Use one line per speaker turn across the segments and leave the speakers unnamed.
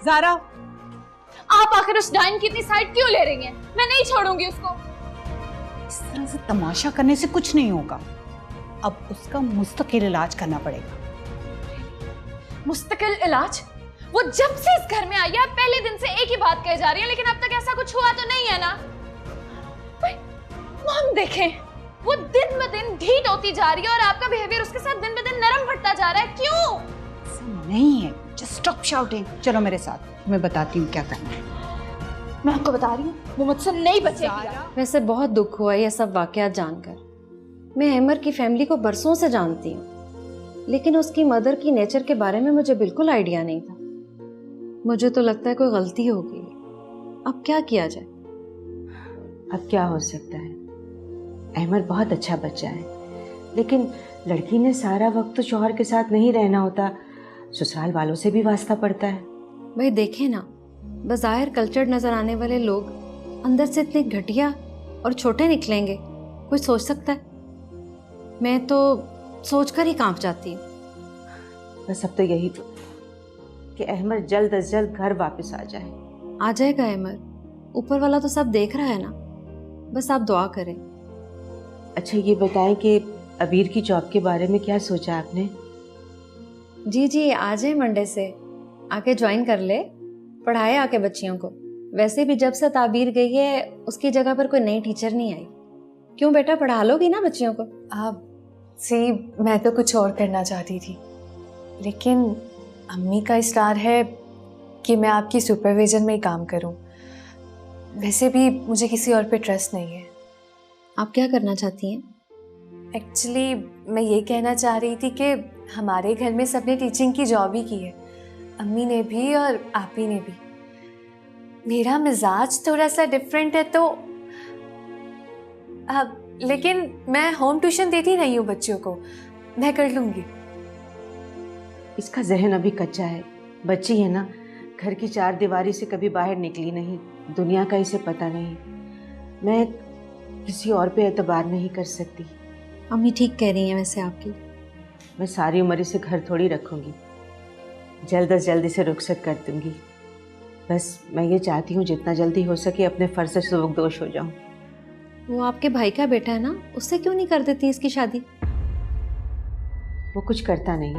ज़ारा,
आप आखिर उस डाइन की इतनी साइड क्यों ले रही हैं? मैं नहीं छोड़ूंगी उसको।
इस तरह से तमाशा करने से कुछ नहीं होगा। अब उसका मुस्तकिल इलाज करना पड़ेगा।
मुस्तकिल इलाज? वो जब से इस घर में आई है पहले दिन से एक ही बात कही जा रही है, लेकिन अब तक ऐसा कुछ हुआ तो नहीं है ना? वो हम देखें, वो दिन ब दिन ढीठ होती जा रही है और आपका बिहेवियर उसके साथ दिन ब दिन नरम पड़ता जा रहा है। क्यों?
ऐसा नहीं है। Just stop shouting. चलो मेरे साथ, मैं बताती हूँ क्या करना है।
मैं आपको बता रही हूँ, वो मुझसे नहीं बचेगी।
वैसे बहुत दुख हुआ ये सब वाकयात जानकर। मैं अहमर की फैमिली को बरसों से जानती हूँ, लेकिन उसकी मदर की नेचर के बारे में मुझे बिल्कुल आइडिया नहीं था। मुझे तो लगता है कोई गलती हो गई। अब क्या किया जाए?
अब क्या हो सकता है? अहमर बहुत अच्छा बच्चा है, लेकिन लड़की ने सारा वक्त तो शौहर के साथ नहीं रहना होता, ससुराल वालों से भी वास्ता पड़ता है।
भाई देखे ना, बज़ाहिर कल्चर्ड नजर आने वाले लोग अंदर से इतने घटिया और छोटे निकलेंगे, कोई सोच सकता है? मैं तो सोचकर ही कांप जाती हूँ।
बस अब तो यही तो कि अहमर जल्द अज जल्द घर वापस आ जाए।
आ जाएगा अहमर, ऊपर वाला तो सब देख रहा है ना, बस आप दुआ करें।
अच्छा ये बताएं कि अबीर की जॉब के बारे में क्या सोचा आपने?
जी जी, आ जाए मंडे से, आके ज्वाइन कर ले, पढ़ाए आके बच्चियों को। वैसे भी जब से ताबीर गई है उसकी जगह पर कोई नई टीचर नहीं आई। क्यों बेटा, पढ़ा लोगी ना बच्चियों को?
आप सी, मैं तो कुछ और करना चाहती थी, लेकिन अम्मी का इसरार है कि मैं आपकी सुपरविजन में ही काम करूं। वैसे भी मुझे किसी और पे ट्रस्ट नहीं है।
आप क्या करना चाहती हैं?
एक्चुअली मैं ये कहना चाह रही थी कि हमारे घर में सबने टीचिंग की जॉब ही की है, अम्मी ने भी और आप ही ने भी। मेरा मिजाज थोड़ा सा डिफरेंट है तो लेकिन मैं होम ट्यूशन देती रही हूँ बच्चों को, मैं कर लूँगी।
इसका जहन अभी कच्चा है, बच्ची है ना, घर की चार दीवारी से कभी बाहर निकली नहीं, दुनिया का इसे पता नहीं। मैं किसी और पे एतबार नहीं कर सकती।
अम्मी ठीक कह रही हैं वैसे आपकी।
मैं सारी उम्र इसे घर थोड़ी रखूंगी, जल्द अज जल्द इसे रुखसत कर दूंगी। बस मैं ये चाहती हूँ जितना जल्दी हो सके अपने फर्ज से सुबकदोश हो जाऊं।
वो आपके भाई का बेटा है ना, उससे क्यों नहीं कर देती इसकी शादी?
वो कुछ करता नहीं,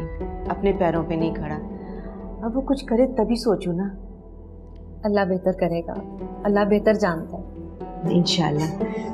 अपने पैरों पे नहीं खड़ा। अब वो कुछ करे तभी सोचूं ना।
अल्लाह बेहतर करेगा, अल्लाह बेहतर जानता है।
इंशाल्लाह।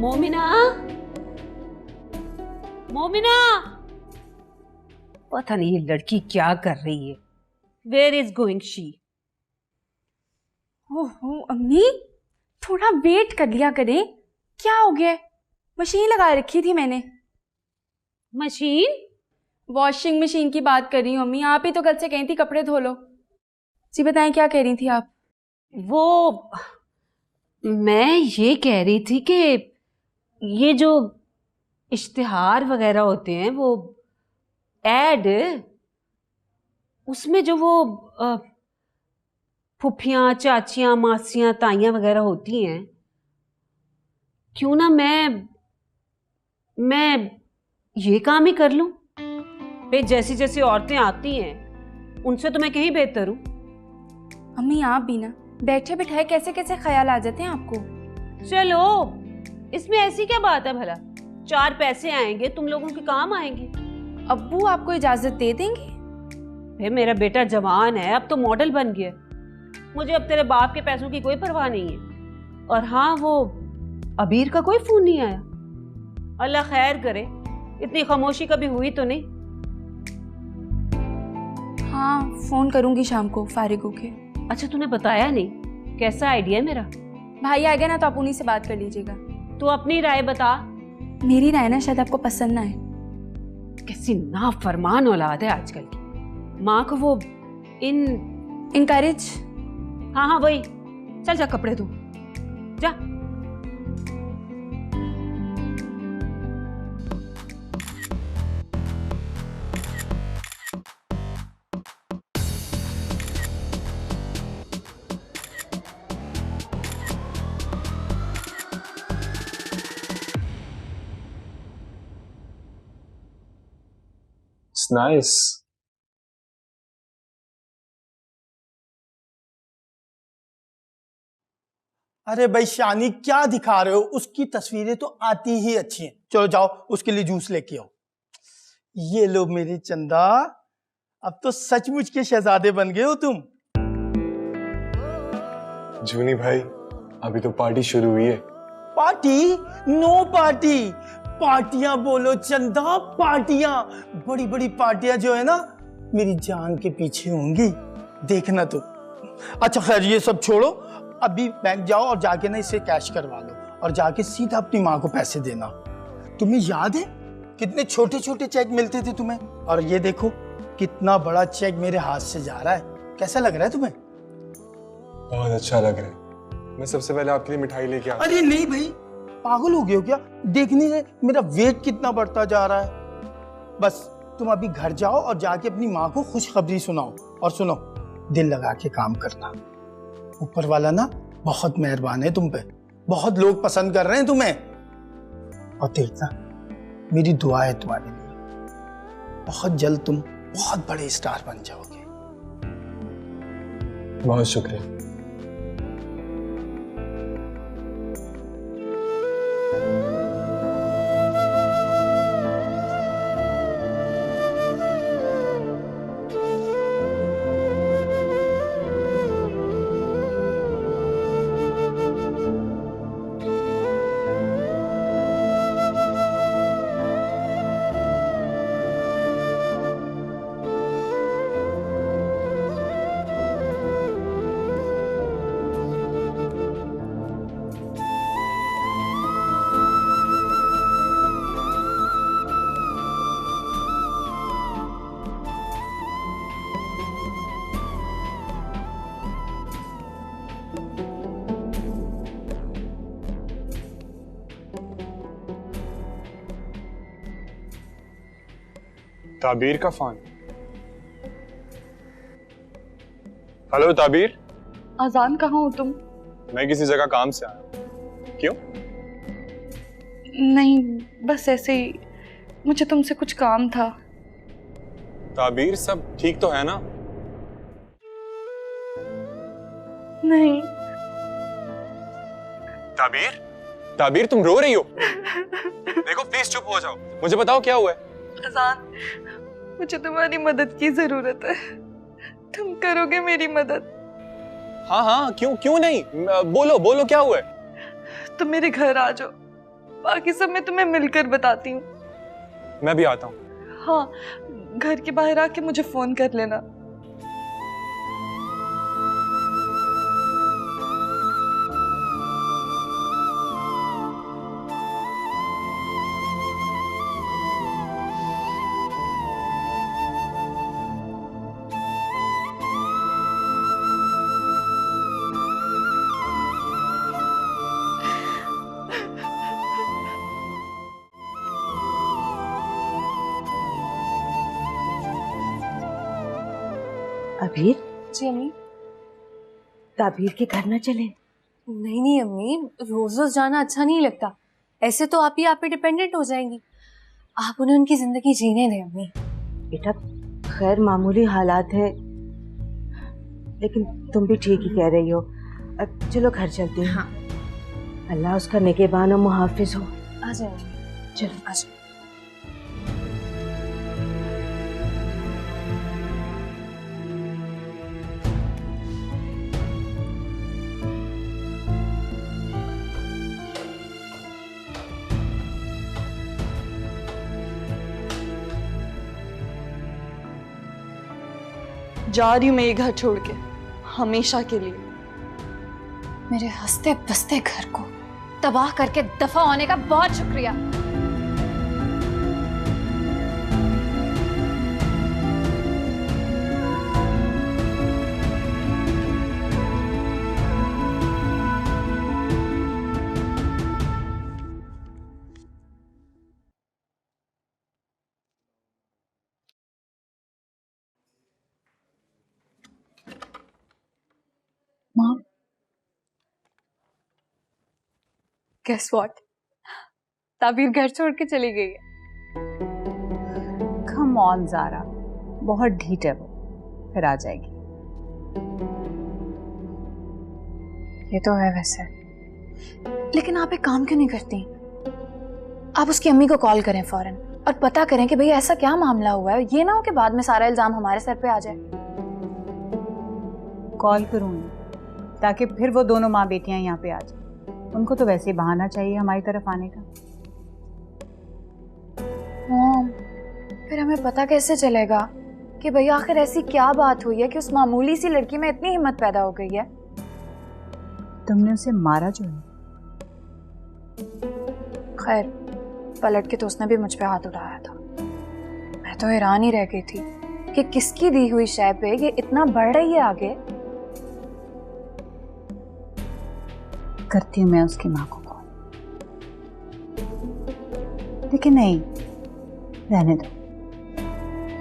मोमिना, मोमिना, पता नहीं ये लड़की क्या कर रही है। Where is going she?
ओहो अम्मी, थोड़ा वेट कर लिया करें। क्या हो गया? मशीन लगा रखी थी मैंने।
मशीन?
वॉशिंग मशीन की बात कर रही हूँ अम्मी, आप ही तो कल से कही थी कपड़े धो लो। जी बताएं क्या कह रही थी आप?
वो मैं ये कह रही थी कि ये जो इश्तिहार वगैरह होते हैं, वो एड, उसमें जो वो फुफियाँ, चाचियाँ, मासियाँ, ताइयाँ वगैरह होती हैं, क्यों ना मैं ये काम ही कर लूं? भाई जैसी जैसी औरतें आती हैं उनसे तो मैं कहीं बेहतर हूँ।
अम्मी आप भी ना, बैठे बैठाए कैसे कैसे ख्याल आ जाते हैं आपको।
चलो इसमें ऐसी क्या बात है भला, चार पैसे आएंगे, तुम लोगों के काम आएंगे।
अब्बू आपको इजाजत दे देंगे?
भाई मेरा बेटा जवान है, अब तो मॉडल बन गया, मुझे अब तेरे बाप के पैसों की कोई परवाह नहीं है। और हाँ, वो अबीर का कोई फोन नहीं आया? अल्लाह खैर करे, इतनी खामोशी कभी हुई तो नहीं।
हाँ फोन करूंगी शाम को फारिग होके।
अच्छा तूने बताया नहीं कैसा आइडिया है मेरा?
भाई आ गया ना तो आप उन्हीं से बात कर लीजिएगा।
तू अपनी राय बता।
मेरी राय ना शायद आपको पसंद ना आए।
कैसी नाफरमान औलाद है आजकल की। माँ को वो
इनकरेज।
हाँ हाँ वही। चल जा कपड़े धो जा।
It's nice.
अरे भाई शानी क्या दिखा रहे हो? उसकी तस्वीरें तो आती ही अच्छी हैं। चलो जाओ उसके लिए जूस लेके आओ। ये लो मेरी चंदा, अब तो सचमुच के शहजादे बन गए हो तुम।
जूनी भाई अभी तो पार्टी शुरू हुई है।
पार्टी? No party. पार्टियां बोलो चंदा, पार्टियां। बड़ी बड़ी पार्टियां जो है ना मेरी जान के पीछे होंगी, देखना तुम। अच्छा खैर ये सब छोड़ो, अभी बैंक जाओ और जाके ना इसे कैश करवा लो और जाके सीधा अपनी माँ को पैसे देना। तुम्हें याद है कितने छोटे छोटे चेक मिलते थे तुम्हें? और ये देखो कितना बड़ा चेक मेरे हाथ से जा रहा है। कैसा लग रहा है तुम्हें?
बहुत अच्छा लग रहा है। मैं सबसे पहले आपके लिए मिठाई लेके आता हूं।
अरे नहीं भाई, पागल हो गए हो क्या? देखने से मेरा वेट कितना बढ़ता जा रहा है। बस तुम अभी घर जाओ और जाके अपनी माँ को खुशखबरी सुनाओ। और सुनो, दिल लगा के काम करना। ऊपर वाला ना बहुत मेहरबान है तुम पे, बहुत लोग पसंद कर रहे हैं तुम्हें। और देखना मेरी दुआ है तुम्हारे लिए, बहुत जल्द तुम बहुत बड़े स्टार बन जाओगे।
बहुत शुक्रिया। ताबीर का फोन। हेलो ताबीर।
अजान कहाँ हो तुम?
मैं किसी जगह काम से आया हूं। क्यों?
नहीं बस ऐसे ही, मुझे तुमसे कुछ काम था।
ताबीर सब ठीक तो है ना?
नहीं।
ताबीर, ताबीर तुम रो रही हो? देखो प्लीज चुप हो जाओ, मुझे बताओ क्या हुआ है।
अजान, मुझे तुम्हारी मदद की जरूरत है। तुम करोगे मेरी मदद?
हाँ हाँ, क्यों नहीं, बोलो बोलो क्या हुआ है।
तुम मेरे घर आ जाओ, बाकी सब मैं तुम्हें मिलकर बताती हूँ।
मैं भी आता हूँ।
हाँ, घर के बाहर आके मुझे फोन कर लेना।
अबीर,
जी अम्मी।
ताबीर के घर न चले?
नहीं नहीं अम्मी, रोज रोज जाना अच्छा नहीं लगता। ऐसे तो आप ही आप पे डिपेंडेंट हो जाएंगी। आप उन्हें उनकी जिंदगी जीने दें अम्मी।
बेटा खैर मामूली हालात है, लेकिन तुम भी ठीक ही कह रही हो। अब चलो घर चलते हैं। हाँ। अल्लाह उसका निगहबान और मुहाफिज हो।
आ जाओ
चलो
आ जाओ।
जा रही हूँ मैं ये घर छोड़ के, हमेशा के लिए।
मेरे हंसते बसते घर को तबाह करके दफा होने का बहुत शुक्रिया।
मॉम, गेस व्हाट, ताबीर घर छोड़ के चली गई है।
कम ऑन ज़ारा, बहुत ढीठ है वो, फिर आ जाएगी।
ये तो है वैसे, लेकिन आप एक काम क्यों नहीं करती? आप उसकी अम्मी को कॉल करें फौरन और पता करें कि भाई ऐसा क्या मामला हुआ है। ये ना हो कि बाद में सारा इल्जाम हमारे सर पे आ जाए।
कॉल करूँगी ताकि फिर वो दोनों माँ बेटियां यहाँ पे आ जाए। उनको तो वैसे ही बहाना चाहिए हमारी तरफ आने का।
मॉम, फिर हमें पता कैसे चलेगा कि भाई आखिर ऐसी क्या बात हुई है कि उस मामूली सी लड़की में इतनी हिम्मत पैदा हो गई है?
तुमने उसे मारा जो है।
खैर, पलट के तो उसने भी मुझ पे हाथ उठाया था। मैं तो हैरान ही रह गई थी कि किसकी दी हुई शय पे ये इतना बढ़ रही है आगे।
करती हूँ मैं उसकी माँ को कॉल, लेकिन नहीं, रहने दो,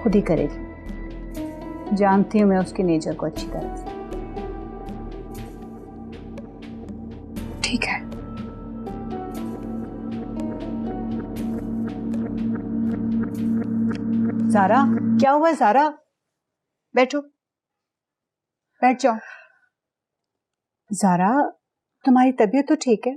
खुद ही करेगी। जानती हूँ मैं उसके नेचर को अच्छी तरह से।
ठीक है।
ज़ारा, क्या हुआ ज़ारा? बैठो, बैठ जाओ। ज़ारा, तुम्हारी तबीयत तो ठीक है?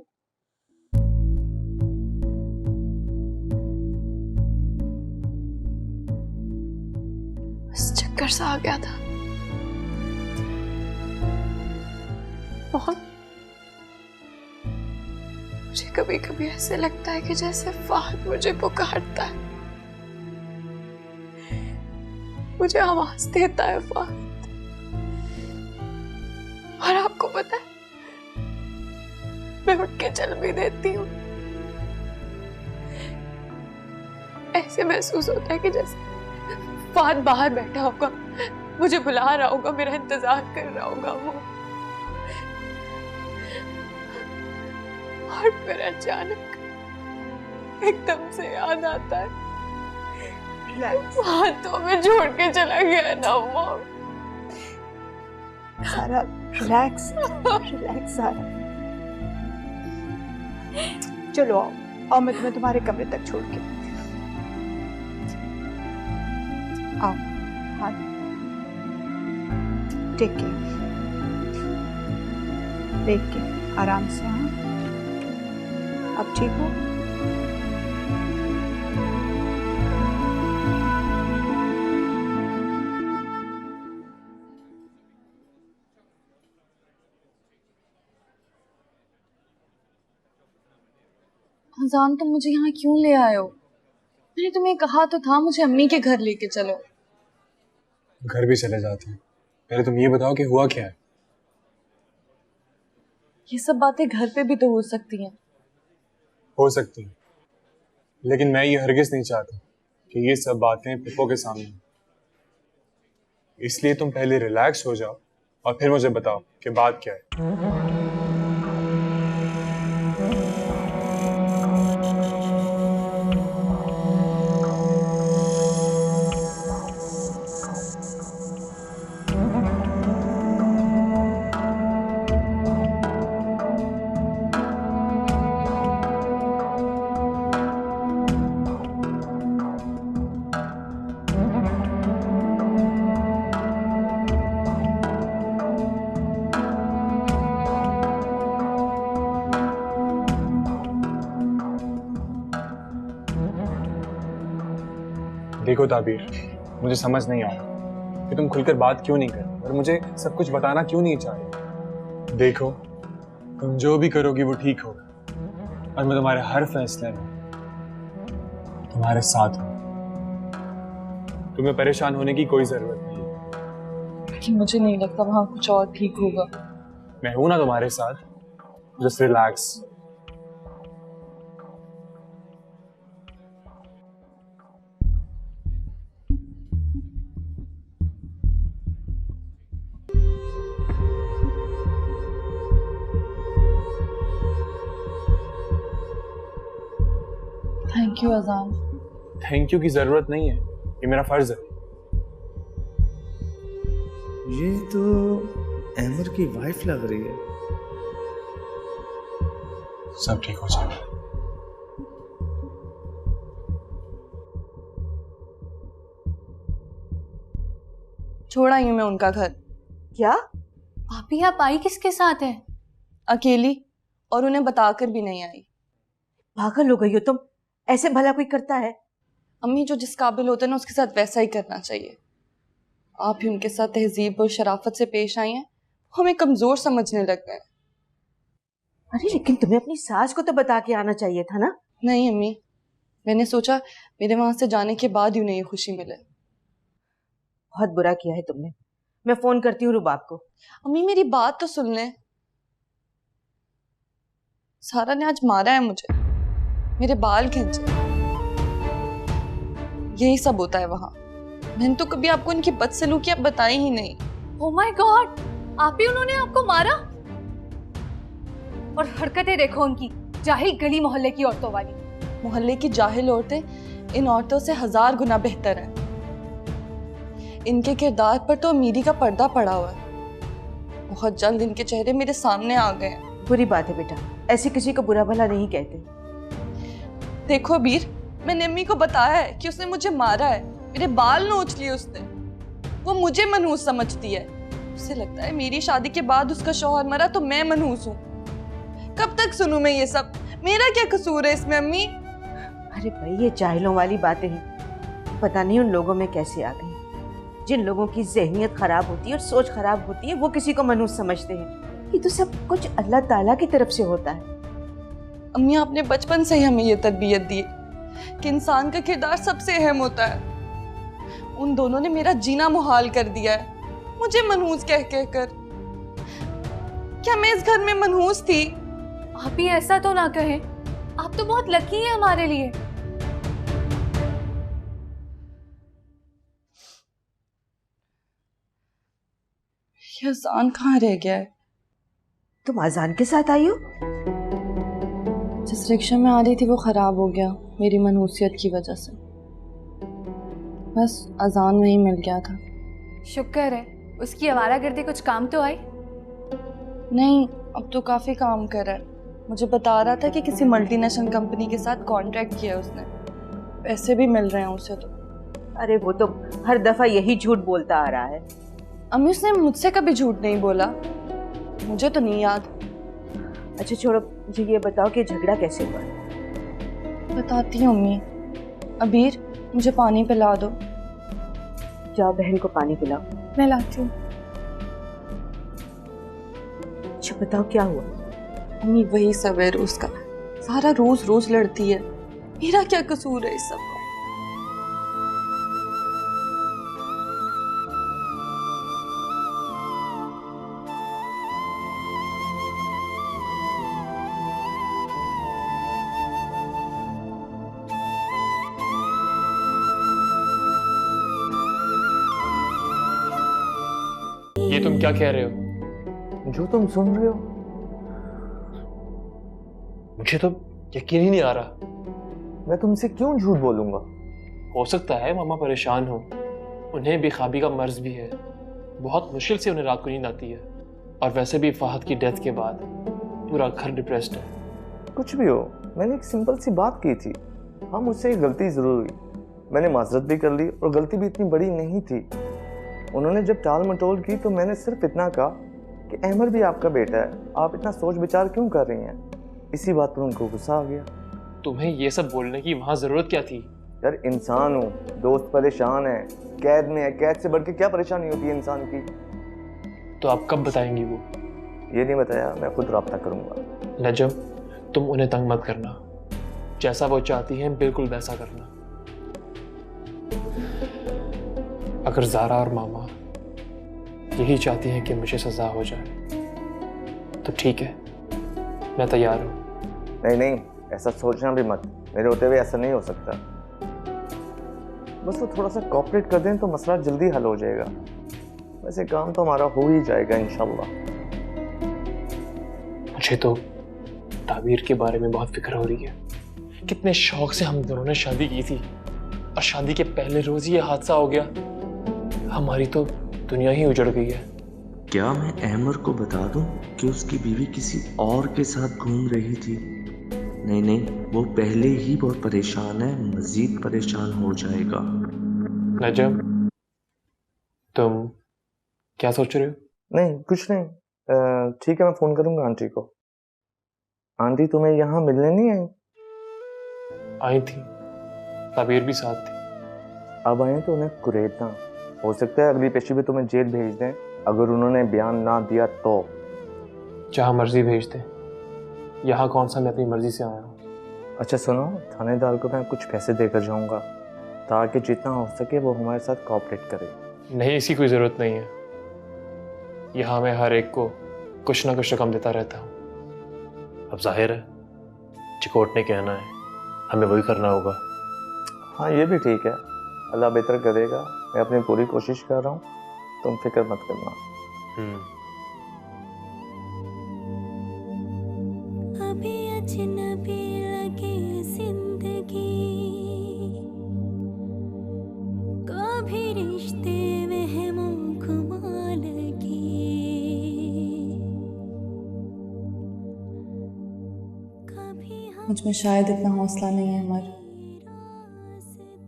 बस चक्कर सा आ गया था बहुत। मुझे कभी कभी ऐसे लगता है कि जैसे फाहद मुझे पुकारता है, मुझे आवाज देता है फाहद। और आपको पता है, मैं उठ के चल भी देती हूँ। ऐसे महसूस होता है कि जैसे फाहद बाहर बैठा होगा, मुझे बुला रहा होगा, मेरा इंतजार कर रहा होगा वो। और फिर अचानक एकदम से याद आता है, हाथों में छोड़ के चला गया ना वो।
Zara, relax, relax Zara. चलो आओ, आओ, मैं तुम्हें तुम्हारे कमरे तक छोड़ के। आओ, हाथ टेक के, देख के आराम से। हाँ, अब ठीक हो?
अजान, तुम मुझे यहाँ क्यों ले आए हो? मैंने तुम्हें कहा तो था मुझे अम्मी के घर लेके चलो।
घर भी चले जाते हैं, पहले तुम ये बताओ कि हुआ क्या है।
ये सब बातें घर पे भी तो हो सकती हैं।
हो सकती है, लेकिन मैं ये हरगिज नहीं चाहता कि ये सब बातें पप्पो के सामने। इसलिए तुम पहले रिलैक्स हो जाओ और फिर मुझे बताओ कि बात क्या है। देखो ताबीर, मुझे समझ नहीं आ रहा कि तुम खुलकर बात क्यों नहीं कर रही और मुझे सब कुछ बताना क्यों नहीं चाह रही। देखो, तुम जो भी करोगी वो ठीक होगा और मैं तुम्हारे हर फैसले में तुम्हारे साथ हूँ। तुम्हें परेशान होने की कोई जरूरत नहीं है।
लेकिन मुझे नहीं लगता वहां कुछ और ठीक होगा।
मैं हूं ना तुम्हारे साथ, Just relax.
थैंक यू अजान।
थैंक यू की जरूरत नहीं है, ये मेरा फर्ज है।
ये तो अहमर की वाइफ लग रही है।
सब ठीक हो जाएगा।
छोड़ आई हूं मैं उनका घर।
क्या?
भाभी आप आई किसके साथ हैं?
अकेली, और उन्हें बताकर भी नहीं आई।
पागल हो गई हो तुम, ऐसे भला कोई करता है?
अम्मी, जो जिस काबिल होता है ना उसके साथ वैसा ही करना चाहिए। आप ही उनके साथ तहजीब और शराफत से पेश आई हैं, हमें कमजोर समझने लग गए।
अरे लेकिन तुम्हें अपनी सास को तो बता के आना चाहिए था ना।
नहीं अम्मी, मैंने सोचा मेरे वहां से जाने के बाद ही उन्हें ये खुशी मिले।
बहुत बुरा किया है तुमने। मैं फोन करती हूँ रुबाब को।
अम्मी मेरी बात तो सुन लें। सारा ने आज मारा है मुझे, मेरे बाल खींचे, यही सब होता है वहां। मैंने तो कभी आपको इनकी बदसलूकियां बताई ही नहीं।
ओह माय गॉड, आप ही उन्होंने आपको मारा? और हरकतें देखो उनकी, जाहिल गली मोहल्ले की औरतों वाली।
मोहल्ले की जाहिल औरतें इन औरतों से 1000 गुना बेहतर हैं। इनके किरदार पर तो अमीरी का पर्दा पड़ा हुआ है। बहुत जल्द इनके चेहरे मेरे सामने आ गए हैं।
बुरी बात है बेटा, ऐसे किसी को बुरा भला नहीं कहते।
देखो बीर, मैंने अम्मी को बताया है कि उसने मुझे मारा है, मेरे बाल नोच लिए उसने। वो मुझे मनहूस समझती है। उसे लगता है मेरी शादी के बाद उसका शौहर मरा तो मैं मनहूस हूँ। कब तक सुनूं मैं ये सब? मेरा क्या कसूर है इसमें अम्मी?
अरे भाई, ये जाहिलों वाली बातें हैं। पता नहीं उन लोगों में कैसे आ गई। जिन लोगों की ज़हनियत खराब होती है और सोच खराब होती है, वो किसी को मनहूस समझते हैं। ये तो सब कुछ अल्लाह ताला की तरफ से होता है।
अम्मी, आपने बचपन से ही हमें ये तरबियत दी कि इंसान का किरदार सबसे अहम होता है। उन दोनों ने मेरा जीना मुहाल कर दिया है, मुझे मनहूस कह कर। क्या मैं इस घर में मनहूस थी?
आप ही ऐसा तो ना कहें, आप तो बहुत लकी हैं हमारे लिए।
ये अजान कहाँ रह गया है?
तुम अजान के साथ आई हो?
जिस रिक्शा में आ रही थी वो खराब हो गया मेरी मनहूसियत की वजह से। बस अजान वहीं मिल गया था।
शुक्र है, उसकी आवारागर्दी कुछ काम तो आई?
नहीं, अब तो काफी काम कर रहा है। मुझे बता रहा था कि किसी मल्टीनेशनल कंपनी के साथ कॉन्ट्रैक्ट किया उसने, पैसे भी मिल रहे हैं उसे तो।
अरे वो तो हर दफा यही झूठ बोलता आ रहा है।
अम्मी, उसने मुझसे कभी झूठ नहीं बोला, मुझे तो नहीं याद।
अच्छा छोड़ो, मुझे ये बताओ कि झगड़ा कैसे हुआ?
बताती हूँ अम्मी। अबीर, मुझे पानी पिला दो।
जाओ बहन को पानी पिलाओ।
मैं लाती हूँ।
अच्छा बताओ क्या हुआ?
अम्मी, वही सब है रोज का। सारा रोज रोज लड़ती है, मेरा क्या कसूर है इस सब का?
ये तुम क्या कह रहे हो?
जो तुम सुन रहे हो।
मुझे तो यकीन ही नहीं आ रहा।
मैं तुमसे क्यों झूठ बोलूंगा?
हो सकता है मामा परेशान हो, उन्हें बेखाबी का मर्ज भी है। बहुत मुश्किल से उन्हें रात को नींद आती है। और वैसे भी फहद की डेथ के बाद पूरा घर डिप्रेस्ड है।
कुछ भी हो, मैंने एक सिंपल सी बात की थी। हाँ, मुझसे एक गलती जरूर हुई, मैंने माजरत भी कर ली, और गलती भी इतनी बड़ी नहीं थी। उन्होंने जब टाल मटोल की तो मैंने सिर्फ इतना कहा कि अहमर भी आपका बेटा है, आप इतना सोच विचार क्यों कर रही हैं? इसी बात पर उनको गुस्सा आ गया।
तुम्हें ये सब बोलने की वहां जरूरत क्या थी?
यार, इंसान हूँ, दोस्त परेशान है, कैद में है, कैद से बढ़ के क्या परेशानी होती है इंसान की?
तो आप कब बताएंगी वो?
ये नहीं बताया, मैं खुद राब्ता करूंगा।
नजम, तुम उन्हें तंग मत करना। जैसा वो चाहती हैं बिल्कुल वैसा करना। अगर ज़ारा और मामा यही चाहती हैं कि मुझे सजा हो जाए तो ठीक है, मैं तैयार हूँ।
नहीं नहीं, ऐसा सोचना भी मत, मेरे होते हुए ऐसा नहीं हो सकता। बस वो थोड़ा सा कोऑपरेट कर दें तो मसला जल्दी हल हो जाएगा। वैसे काम तो हमारा हो ही जाएगा इंशाल्लाह।
मुझे तो ताबीर के बारे में बहुत फिक्र हो रही है। कितने शौक से हम दोनों ने शादी की थी और शादी के पहले रोज ही ये हादसा हो गया। हमारी तो दुनिया ही उजड़ गई है।
क्या मैं अहमर को बता दूं कि उसकी बीवी किसी और के साथ घूम रही थी? नहीं नहीं, वो पहले ही बहुत परेशान है, मजीद परेशान हो जाएगा।
नजम, तुम क्या सोच रहे हो?
नहीं कुछ नहीं। ठीक है, मैं फोन करूंगा आंटी को। आंटी तुम्हें यहाँ मिलने नहीं आई?
आई थी, ताबीर भी साथ थी।
अब आए तो उन्हें कुरेदना। हो सकता है अगली पेशी में तुम्हें जेल भेज दें अगर उन्होंने बयान ना दिया तो।
जहाँ मर्जी भेज दे, यहाँ कौन सा मैं अपनी मर्जी से आया हूँ।
अच्छा सुनो, थानेदार को मैं कुछ पैसे देकर जाऊंगा ताकि जितना हो सके वो हमारे साथ कोऑपरेट करे।
नहीं, इसकी कोई ज़रूरत नहीं है। यहाँ मैं हर एक को कुछ ना कुछ रकम देता रहता हूँ।
अब जाहिर है चिकोट ने कहना है, हमें वही करना होगा।
हाँ ये भी ठीक है, अल्लाह बेहतर करेगा। मैं अपनी पूरी कोशिश कर रहा हूँ, तुम फिक्र मत करना।
अभी अजनबी लगे जिंदगी, कभी रिश्ते वहमों घुमा लगी।
मुझ में शायद इतना हौसला नहीं है अमर,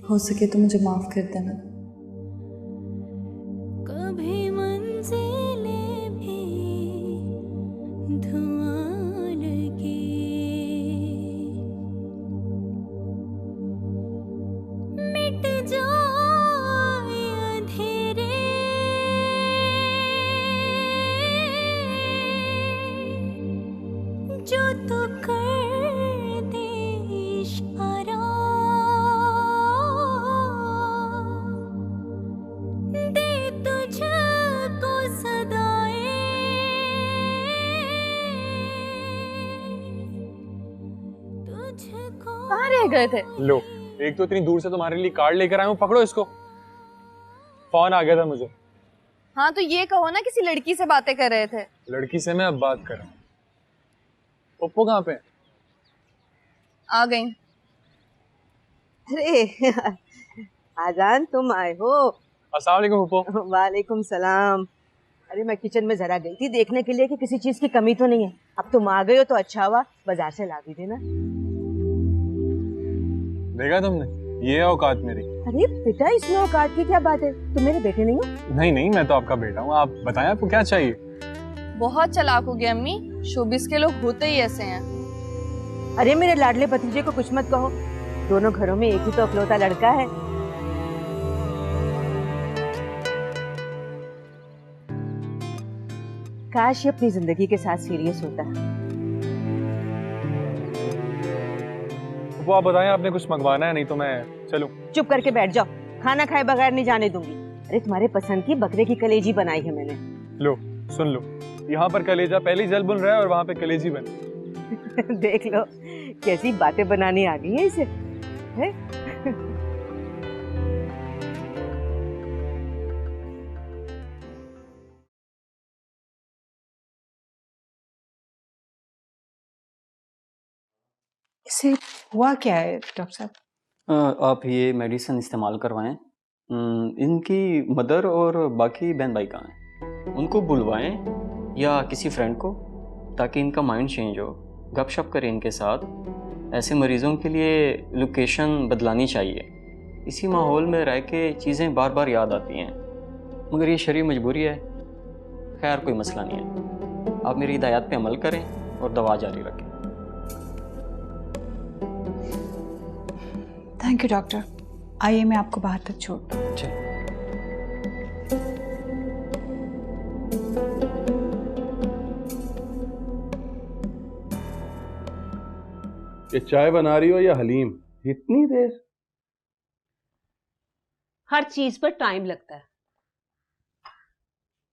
हो सके तो मुझे माफ कर देना।
कभी मंजिलें भी धुआं लगी, मिट जाए अंधेरे, जो तो कर दे इशारा, दे तुझको सदाएं, तुझको।
कहाँ रह गए थे?
लो, एक तो इतनी दूर से तुम्हारे लिए कार्ड लेकर आया हूँ, पकड़ो इसको। फोन आ गया था मुझे।
हाँ तो ये कहो ना किसी लड़की से बातें कर रहे थे।
लड़की से मैं अब बात कर रहा हूँ। पप्पू कहाँ पे?
आ गई।
अरे आजान, तुम आए हो?
अस्सलाम वालेकुम पप्पू।
वालेकुम सलाम। अरे मैं किचन में जरा गई थी देखने के लिए कि किसी चीज की कमी तो नहीं है। अब तुम आ गए हो तो अच्छा हुआ, बाजार से ला भी देना।
देखा तुमने, ये औकात मेरी।
अरे बेटा, इसमें औकात की क्या बात है? तुम मेरे बेटे नहीं हो?
नहीं नहीं, मैं तो आपका बेटा हूँ। आप बताएं आपको क्या चाहिए?
बहुत चालाक हो गए अम्मी, शोबिस के लोग होते ही ऐसे हैं।
अरे मेरे लाडले भतीजे को कुछ मत कहो, दोनों घरों में एक ही तो अकलौता लड़का है। काश ये अपनी जिंदगी के साथ सीरियस होता है।
वो आप बताएं, आपने कुछ मंगवाना है? नहीं तो मैं चलूं।
चुप करके बैठ जाओ, खाना खाए बगैर नहीं जाने दूंगी। अरे तुम्हारे पसंद की बकरे की कलेजी बनाई है मैंने।
लो सुन लो, यहाँ पर कलेजा पहले ही जल बुन रहा है और वहाँ पे कलेजी बन।
देख लो कैसी बातें बनानी आ गई है इसे, है?
इसे हुआ क्या है डॉक्टर साहब?
आप ये मेडिसिन इस्तेमाल करवाएं। इनकी मदर और बाकी बहन भाई कहाँ हैं? उनको बुलवाएं या किसी फ्रेंड को, ताकि इनका माइंड चेंज हो। गपशप करें इनके साथ। ऐसे मरीज़ों के लिए लोकेशन बदलानी चाहिए। इसी माहौल में रह के चीज़ें बार बार याद आती हैं, मगर ये शरीर मजबूरी है। खैर कोई मसला नहीं है, आप मेरी हिदायत पे अमल करें और दवा जारी रखें।
Thank you doctor. आइए मैं आपको बाहर तक छोड़ दूँ।
ये चाय बना रही हो या हलीम? इतनी देर?
हर चीज पर टाइम लगता है।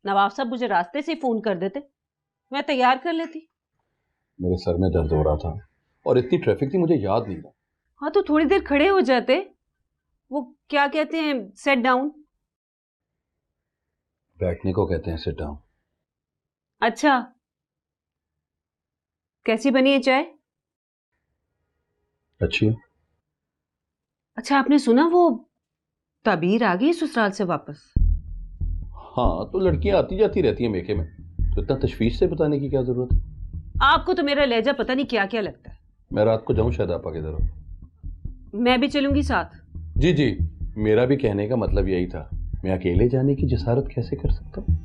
नवाब साहब मुझे रास्ते से फोन कर देते, मैं तैयार कर लेती।
मेरे सर में दर्द हो रहा था और इतनी ट्रैफिक थी मुझे याद नहीं था।
हाँ तो थोड़ी देर खड़े हो जाते। वो क्या कहते हैं, सेट डाउन।
बैठने को कहते हैं सिट डाउन।
अच्छा, कैसी बनी है चाय?
अच्छी है।
अच्छा, आपने सुना वो ताबीर आ गई ससुराल से वापस?
हाँ, तो लड़कियां आती जाती रहती हैं मेके में, तो इतना तशवीश से बताने की क्या जरूरत है?
आपको तो मेरा लहजा पता नहीं क्या क्या लगता है।
मैं रात को जाऊं शायद आपा के तरफ।
मैं भी चलूंगी साथ।
जी जी, मेरा भी कहने का मतलब यही था। मैं अकेले जाने की जसारत कैसे कर सकता हूँ?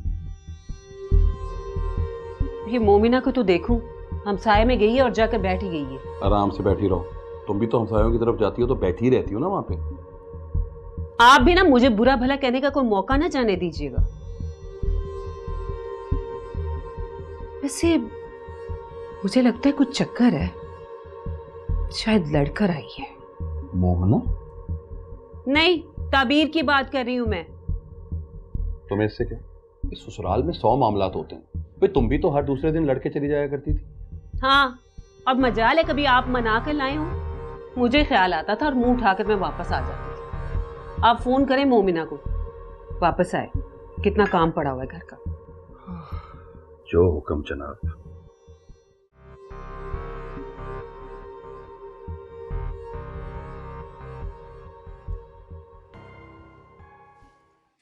ये मोमिना को तो देखूं, हमसाये में गई है और जाकर बैठ ही गई है।
आराम से बैठी रहो, तुम भी तो हमसायों की तरफ जाती हो तो बैठी रहती हो ना वहां पे।
आप भी ना मुझे बुरा भला कहने का कोई मौका ना जाने दीजिएगा। वैसे मुझे लगता है कुछ चक्कर है, शायद लड़कर आई है।
मोहना?
नहीं, ताबीर की बात कर रही हूं मैं।
तुम्हें इससे क्या? इस ससुराल में 100 मामलात होते हैं भाई, तुम भी तो हर दूसरे दिन लड़के चली जाया करती थी।
हाँ, अब मजाल है कभी आप मना कर लाए हो। मुझे ख्याल आता था और मुंह उठाकर मैं वापस आ जाती थी। आप फोन करें मोमिना को, वापस आए, कितना काम पड़ा हुआ है घर का।
जो हुक्म जनाब।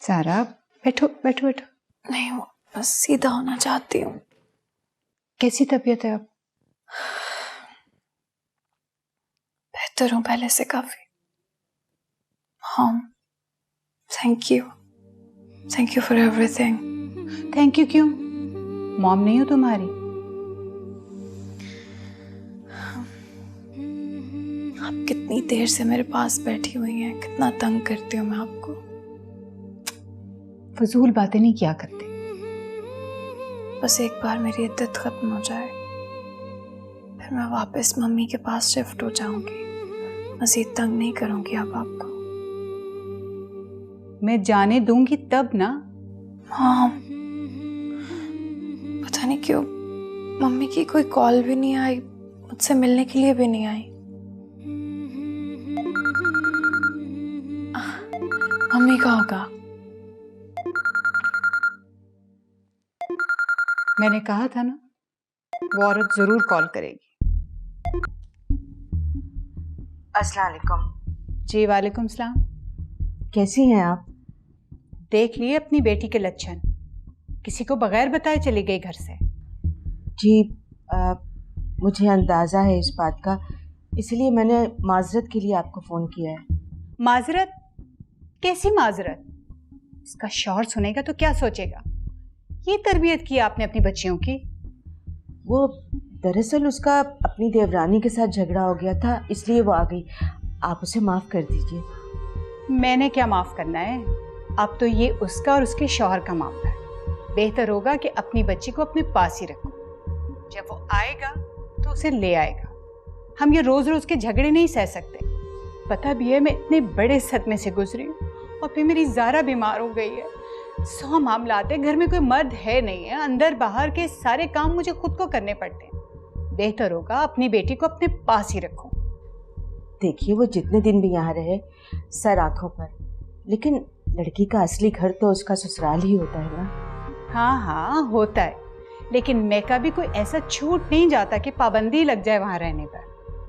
सारा बैठो बैठो बैठो।
नहीं, वो बस सीधा होना चाहती हूँ।
कैसी तबीयत है अब?
बेहतर हूँ पहले से काफी। हाँ, thank you for everything.
Thank you क्यों? मॉम नहीं हो तुम्हारी?
आप कितनी देर से मेरे पास बैठी हुई हैं, कितना तंग करती हूँ मैं आपको।
फजूल बातें नहीं किया करते।
बस एक बार मेरी इद्दत खत्म हो जाए, फिर मैं वापस मम्मी के पास शिफ्ट हो जाऊंगी। मज़ीद तंग नहीं करूंगी अब आपको।
मैं जाने दूंगी तब ना।
हाँ, पता नहीं क्यों मम्मी की कोई कॉल भी नहीं आई, मुझसे मिलने के लिए भी नहीं आई। मम्मी का होगा।
मैंने कहा था ना, वो औरत जरूर कॉल करेगी।
अस्सलाम वालेकुम।
जी वालेकुम सलाम।
कैसी हैं आप?
देख लिए अपनी बेटी के लक्षण, किसी को बगैर बताए चली गई घर से।
जी, मुझे अंदाज़ा है इस बात का, इसलिए मैंने माजरत के लिए आपको फ़ोन किया है।
माजरत? कैसी माजरत? इसका शौहर सुनेगा तो क्या सोचेगा? ये तरबियत की आपने अपनी बच्चियों की?
वो दरअसल उसका अपनी देवरानी के साथ झगड़ा हो गया था, इसलिए वो आ गई। आप उसे माफ़ कर दीजिए।
मैंने क्या माफ़ करना है? अब तो ये उसका और उसके शौहर का मामला है। बेहतर होगा कि अपनी बच्ची को अपने पास ही रखो। जब वो आएगा तो उसे ले आएगा। हम ये रोज़ रोज़ के झगड़े नहीं सह सकते। पता भी है मैं इतने बड़े सदमे से गुजरी हूँ, और फिर मेरी ज़ारा बीमार हो गई है। 100 मामला आते, घर में कोई मर्द है नहीं है, अंदर बाहर के सारे काम मुझे खुद को करने पड़ते हैं। बेहतर होगा अपनी बेटी को अपने पास ही रखो।
देखिए, वो जितने दिन भी यहाँ रहे सर आंखों पर, लेकिन लड़की का असली घर तो उसका ससुराल ही होता है ना।
हाँ हाँ होता है, लेकिन मैका भी कोई ऐसा छूट नहीं जाता कि पाबंदी लग जाए वहाँ रहने पर।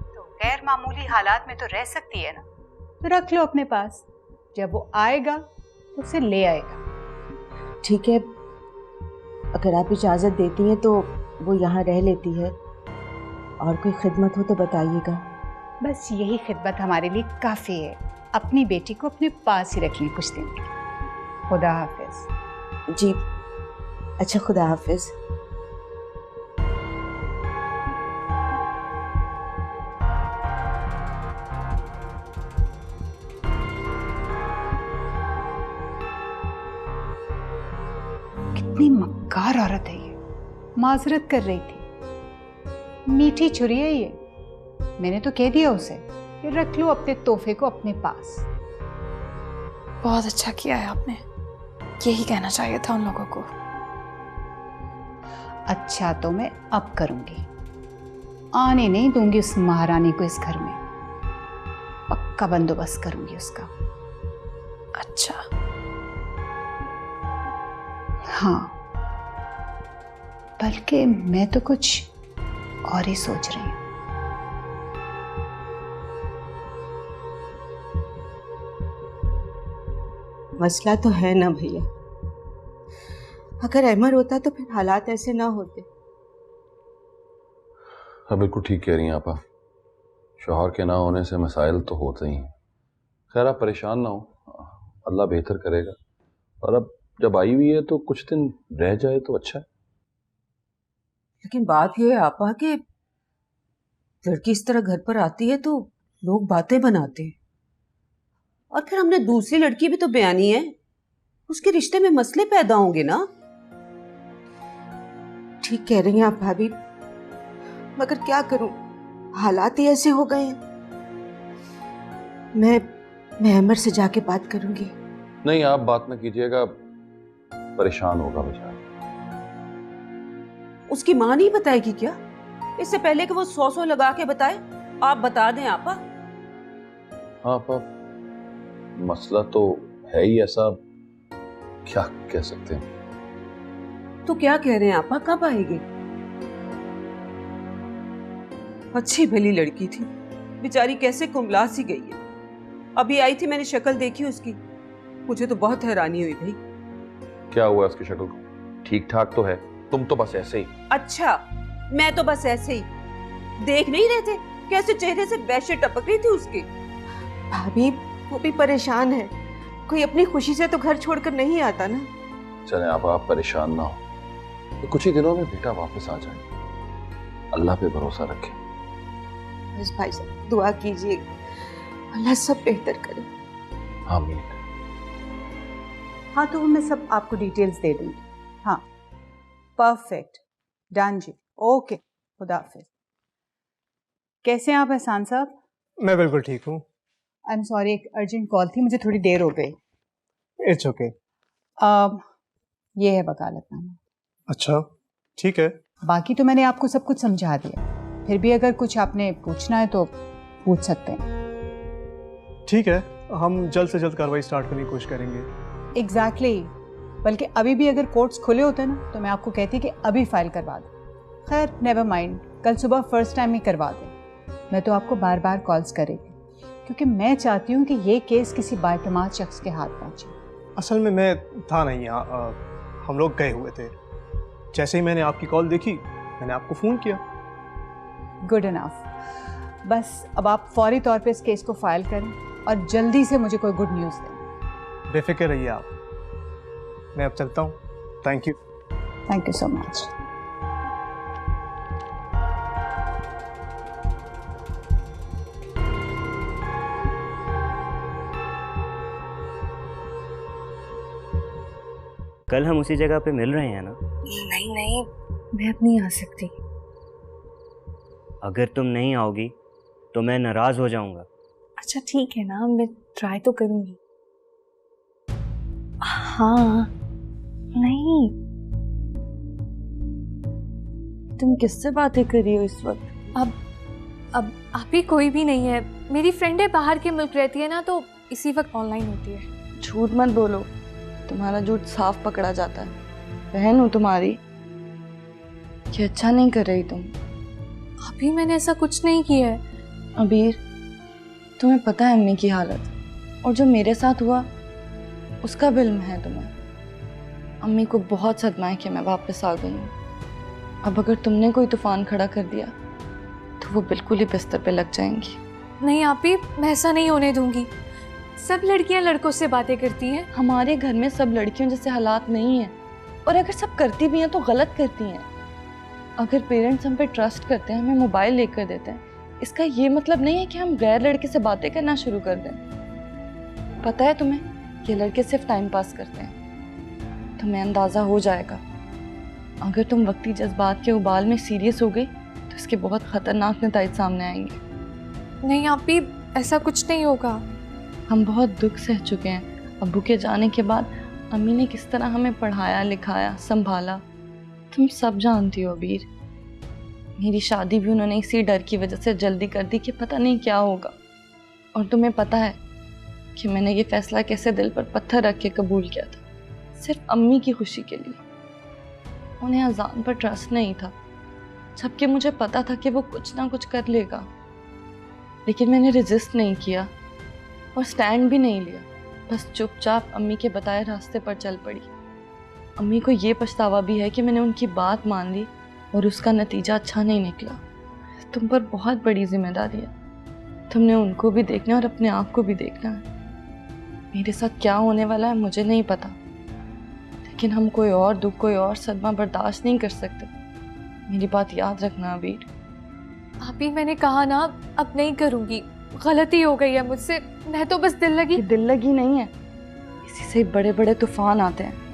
तो गैर मामूली हालात में तो रह सकती है ना, तो रख लो अपने पास। जब वो आएगा तो उसे ले आएगा।
ठीक है, अगर आप इजाज़त देती हैं तो वो यहाँ रह लेती है। और कोई खिदमत हो तो बताइएगा।
बस यही खिदमत हमारे लिए काफ़ी है। अपनी बेटी को अपने पास ही रख लें कुछ दिन के लिए। खुदा हाफिज।
जी अच्छा, खुदा हाफिज।
कितनी मक्कार औरत है ये। माजरत कर रही थी। मीठी छुरी है ये। मैंने तो कह दिया उसे कि रख लो अपने तोहफे को अपने पास।
बहुत अच्छा किया है आपने, यही कहना चाहिए था उन लोगों को।
अच्छा तो मैं अब करूंगी। आने नहीं दूंगी उस महारानी को इस घर में। पक्का बंदोबस्त करूंगी उसका।
अच्छा,
हाँ, बल्कि मैं तो कुछ और ही सोच रही हूँ।
मसला तो है ना भैया, अगर अहमर होता तो फिर हालात ऐसे ना होते।
हाँ बिल्कुल ठीक कह रही हैं आपा, शौहर के ना होने से मसाइल तो होते ही हैं। खैर आप परेशान ना हो, अल्लाह बेहतर करेगा। और अब जब आई हुई है तो कुछ दिन रह जाए तो अच्छा है।
लेकिन बात यह है आपा कि लड़की इस तरह घर पर आती है तो लोग बातें बनाते हैं, और फिर हमने दूसरी लड़की भी तो बयानी है, उसके रिश्ते में मसले पैदा होंगे ना। ठीक कह रही हैं आप भाभी, मगर क्या करूं, हालात ही ऐसे हो गए हैं। मैं अमर से जाके बात करूंगी।
नहीं आप बात ना कीजिएगा, परेशान होगा बेचारा।
उसकी मां नहीं बताएगी क्या? इससे पहले कि वो 100 लगा के बताए, आप बता दें आपा।
हाँ आपा, मसला तो है ही ऐसा, क्या कह सकते हैं।
तो क्या कह रहे हैं आपा, कब आएगी? अच्छी भली लड़की थी, बेचारी कैसे कुंबला सी गई है। अभी आई थी, मैंने शक्ल देखी उसकी, मुझे तो बहुत हैरानी हुई भाई।
क्या हुआ उसकी शक्ल को? ठीक ठाक तो है, तुम तो बस ऐसे ही।
अच्छा, मैं तो बस ऐसे ही। देख नहीं रहे थे कैसे चेहरे से वैसे टपक रही थी उसकी?
भाभी वो भी परेशान है, कोई अपनी खुशी से तो घर छोड़कर नहीं आता ना।
चले आप परेशान ना हो, तो कुछ ही दिनों में बेटा वापस आ जाए, अल्लाह पे भरोसा रखें।
बस भाई साहब दुआ कीजिए, अल्लाह सब बेहतर करे।
आमीन।
हाँ, तो मैं सब आपको डिटेल्स दे दूंगी। हाँ, परफेक्ट, डन जी, ओके, खुदा हाफिज। कैसे हैं आप एहसान साहब?
मैं बिल्कुल ठीक हूँ।
आई एम सॉरी, एक अर्जेंट कॉल थी, मुझे थोड़ी देर हो गई।
It's okay.
ये है वकालतनामा।
अच्छा ठीक है।
बाकी तो मैंने आपको सब कुछ समझा दिया, फिर भी अगर कुछ आपने पूछना है तो पूछ सकते हैं।
ठीक है, हम जल्द से जल्द कार्रवाई स्टार्ट करने की कोशिश करेंगे।
एग्जैक्टली, बल्कि अभी भी अगर कोर्ट्स खुले होते ना तो मैं आपको कहती कि अभी फाइल करवा दें। खैर नेवर माइंड, कल सुबह फर्स्ट टाइम ही करवा दें। मैं तो आपको बार बार कॉल्स करेगी क्योंकि मैं चाहती हूँ कि ये केस किसी बाएतमाद शख्स के हाथ पहुँचे।
असल में मैं था नहीं यहाँ, हम लोग गए हुए थे। जैसे ही मैंने आपकी कॉल देखी, मैंने आपको फ़ोन किया।
Good enough. बस अब आप फौरी तौर पे इस केस को फाइल करें और जल्दी से मुझे कोई गुड न्यूज़ दें।
बेफिक्र रहिए आप, मैं अब चलता हूँ। Thank you.
Thank you so much.
कल हम उसी जगह पे मिल रहे हैं ना?
नहीं नहीं, मैं अब नहीं आ सकती।
अगर तुम नहीं आओगी तो मैं नाराज हो जाऊंगा।
अच्छा ठीक है ना, मैं ट्राई तो करूंगी। हाँ नहीं,
तुम किससे बातें कर रही हो इस वक्त?
अब आप ही कोई भी नहीं है। मेरी फ्रेंड है, बाहर के मुल्क रहती है ना, तो इसी वक्त ऑनलाइन होती है।
झूठ मत बोलो, तुम्हारा झूठ साफ पकड़ा जाता है। बहन हूँ तुम्हारी, ये अच्छा नहीं कर रही तुम।
अभी मैंने ऐसा कुछ नहीं किया है।
अबीर, तुम्हें पता है अम्मी की हालत, और जो मेरे साथ हुआ उसका भी इल्म है तुम्हें। अम्मी को बहुत सदमा है कि मैं वापस आ गई हूँ। अब अगर तुमने कोई तूफान खड़ा कर दिया तो वो बिल्कुल ही बिस्तर पे लग जाएंगी।
नहीं आपी, मैं ऐसा नहीं होने दूंगी। सब लड़कियां लड़कों से बातें करती हैं।
हमारे घर में सब लड़कियों जैसे हालात नहीं हैं, और अगर सब करती भी हैं तो गलत करती हैं। अगर पेरेंट्स हम पे ट्रस्ट करते हैं, हमें मोबाइल लेकर देते हैं, इसका ये मतलब नहीं है कि हम गैर लड़के से बातें करना शुरू कर दें। पता है तुम्हें, ये लड़के सिर्फ टाइम पास करते हैं। तुम्हें अंदाज़ा हो जाएगा, अगर तुम वक्ती जज्बात के उबाल में सीरियस हो गई तो इसके बहुत ख़तरनाक नतीजे सामने आएंगे।
नहीं आपी, ऐसा कुछ नहीं होगा।
हम बहुत दुख सह चुके हैं। अब्बू के जाने के बाद अम्मी ने किस तरह हमें पढ़ाया लिखाया संभाला, तुम सब जानती हो अबीर। मेरी शादी भी उन्होंने इसी डर की वजह से जल्दी कर दी कि पता नहीं क्या होगा। और तुम्हें पता है कि मैंने ये फैसला कैसे दिल पर पत्थर रख के कबूल किया था, सिर्फ अम्मी की खुशी के लिए। उन्हें अजान पर ट्रस्ट नहीं था, जबकि मुझे पता था कि वो कुछ ना कुछ कर लेगा। लेकिन मैंने रेजिस्ट नहीं किया और स्टैंड भी नहीं लिया, बस चुपचाप अम्मी के बताए रास्ते पर चल पड़ी। अम्मी को ये पछतावा भी है कि मैंने उनकी बात मान ली और उसका नतीजा अच्छा नहीं निकला। तुम पर बहुत बड़ी जिम्मेदारी है, तुमने उनको भी देखना है और अपने आप को भी देखना है। मेरे साथ क्या होने वाला है मुझे नहीं पता, लेकिन हम कोई और दुख, कोई और सदमा बर्दाश्त नहीं कर सकते। मेरी बात याद रखना अबीर।
भाभी मैंने कहा ना, अब नहीं करूँगी, गलती हो गई है मुझसे। मैं तो बस दिल लगी
नहीं है, इसी से बड़े बड़े तूफान आते हैं।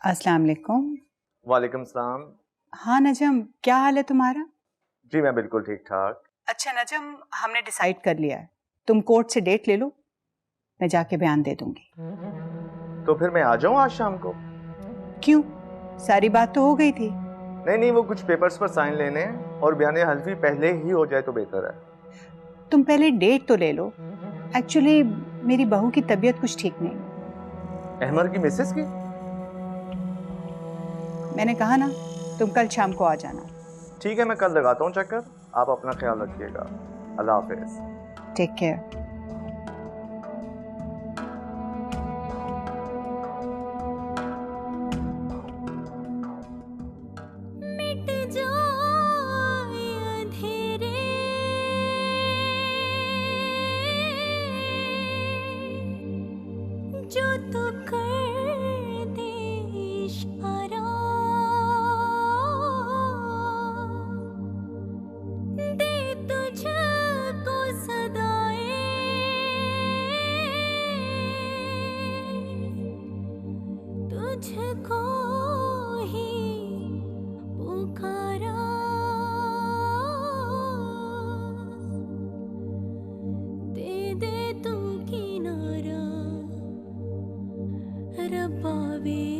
अस्सलाम वालेकुम।
वालेकुम सलाम।
हाँ नजम, क्या हाल है तुम्हारा?
जी मैं बिल्कुल ठीक ठाक।
अच्छा नजम, हमने डिसाइड कर लिया है, तुम कोर्ट से डेट ले लो, मैं जाके बयान दे दूंगी।
तो फिर मैं आ जाऊं आज शाम को?
क्यों, सारी बात तो हो गई थी।
नहीं, वो कुछ पेपर्स पर साइन लेने हैं और बयान हल्फी पहले ही हो जाए तो बेहतर है।
तुम पहले डेट तो ले लो। एक्चुअली मेरी बहू की तबीयत कुछ ठीक नहीं।
अहमर की मिसेस की?
मैंने कहा ना, तुम कल शाम को आ जाना।
ठीक है, मैं कल लगाता हूँ चक्कर। आप अपना ख्याल रखिएगा। अल्लाह हाफिज।
Take care.
जो तू कर दे इशारा, दे तुझको सदाएं, तुझको ही पुकारा, दे दे तू किनारा रब्बा वे।